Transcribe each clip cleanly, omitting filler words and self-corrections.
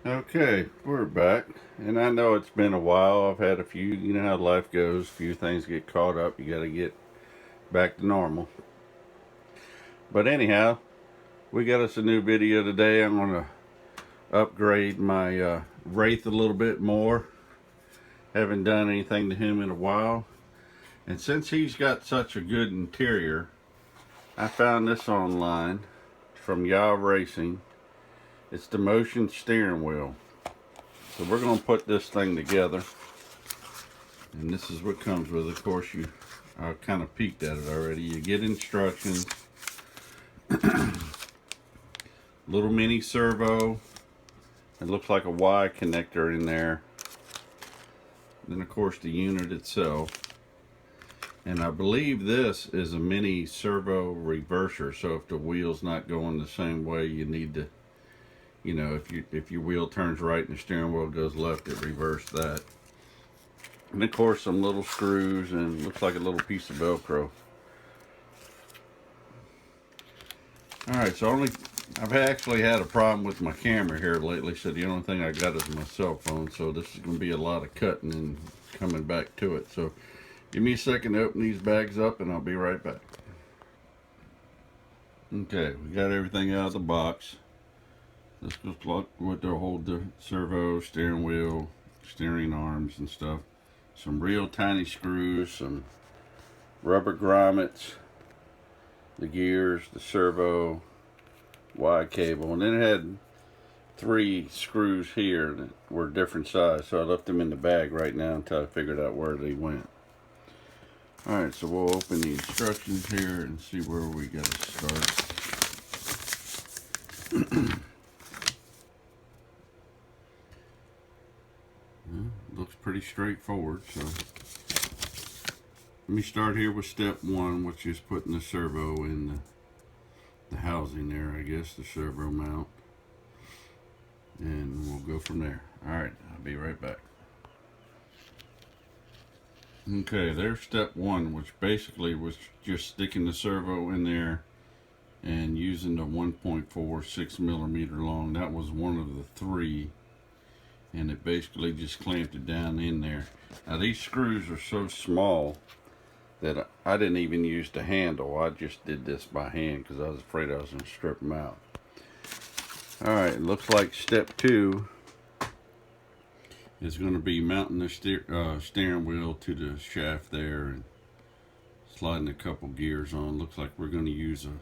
Okay, we're back. And I know it's been a while. I've had a few, you know how life goes. A few things get caught up. You got to get back to normal. But anyhow, we got us a new video today. I'm going to upgrade my wraith a little bit more. Haven't done anything to him in a while. And since he's got such a good interior, I found this online from Racing. It's the motion steering wheel. So we're going to put this thing together. And this is what comes with it. Of course, I kind of peeked at it already. You get instructions. Little mini servo. It looks like a Y connector in there. Then of course the unit itself. And I believe this is a mini servo reverser. So if the wheel's not going the same way, you need to, you know, if your wheel turns right and the steering wheel goes left, it reverses that. And of course some little screws and looks like a little piece of Velcro. Alright, so I've actually had a problem with my camera here lately, so the only thing I got is my cell phone, so this is going to be a lot of cutting and coming back to it. So give me a second to open these bags up and I'll be right back. Okay, we got everything out of the box. This goes what they'll hold the servo, steering wheel, steering arms and stuff. Some real tiny screws, some rubber grommets, the gears, the servo, Y cable, and then it had 3 screws here that were different size, so I left them in the bag right now until I figured out where they went. Alright, so we'll open the instructions here and see where we gotta start. Looks pretty straightforward, so let me start here with step 1, which is putting the servo in the housing there, I guess, the servo mount, and we'll go from there. Alright, I'll be right back. Okay, there's step 1, which basically was just sticking the servo in there and using the 1.4 6 millimeter long. That was one of the 3, and it basically just clamped it down in there. Now these screws are so small that I didn't even use the handle. I just did this by hand because I was afraid I was going to strip them out. Alright, it looks like step 2 is going to be mounting the steering wheel to the shaft there and sliding a couple gears on. Looks like we're going to use a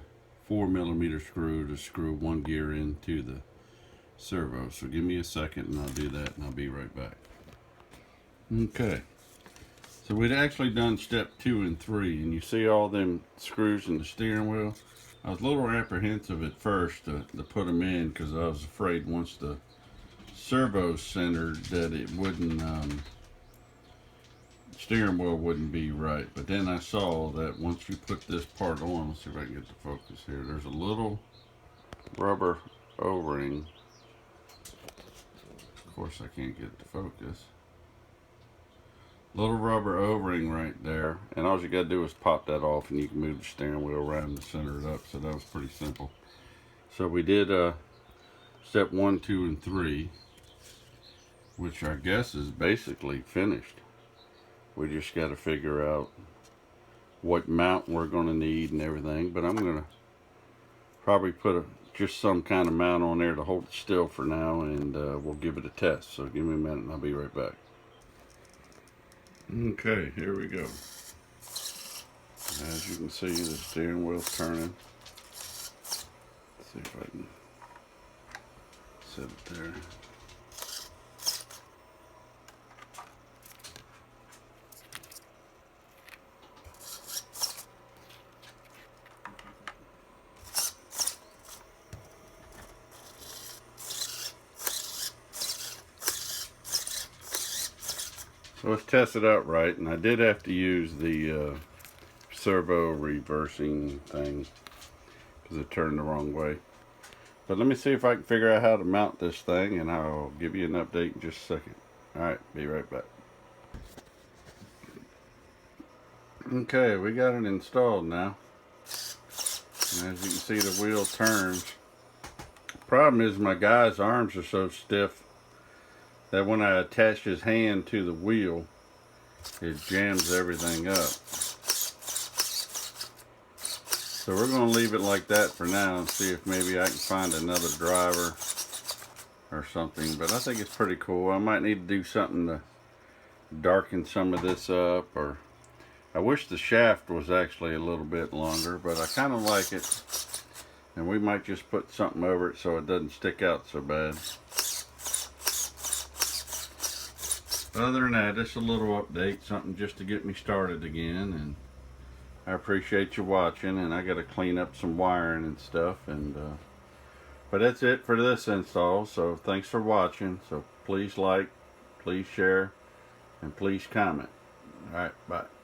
4 millimeter screw to screw 1 gear into the servo. So give me a second and I'll do that and I'll be right back. Okay, so we'd actually done step 2 and 3, and you see all them screws in the steering wheel. I was a little apprehensive at first to put them in because I was afraid once the servo centered that it wouldn't, steering wheel wouldn't be right. But then I saw that once you put this part on, let's see if I can get the focus here, there's a little rubber O-ring. Of course I can't get the focus. Little rubber O-ring right there, and all you gotta do is pop that off and you can move the steering wheel around and center it up. So that was pretty simple. So we did step 1, 2, and 3, which I guess is basically finished. We just got to figure out what mount we're going to need and everything, but I'm going to probably put just some kind of mount on there to hold it still for now, and we'll give it a test. So give me a minute and I'll be right back. Okay, here we go. As you can see, the steering wheel's turning. Let's see if I can set it there. So let's test it out right, and I did have to use the servo reversing thing because it turned the wrong way. But let me see if I can figure out how to mount this thing, and I'll give you an update in just a second. Alright, be right back. Okay, we got it installed now. And as you can see, the wheel turns. Problem is my guy's arms are so stiff that when I attach his hand to the wheel, it jams everything up. So we're going to leave it like that for now and see if maybe I can find another driver or something. But I think it's pretty cool. I might need to do something to darken some of this up, or I wish the shaft was actually a little bit longer, but I kind of like it. And we might just put something over it so it doesn't stick out so bad. Other than that, just a little update, something just to get me started again. And I appreciate you watching, and I got to clean up some wiring and stuff. And but that's it for this install. So thanks for watching. So please like, please share, and please comment. All right, bye.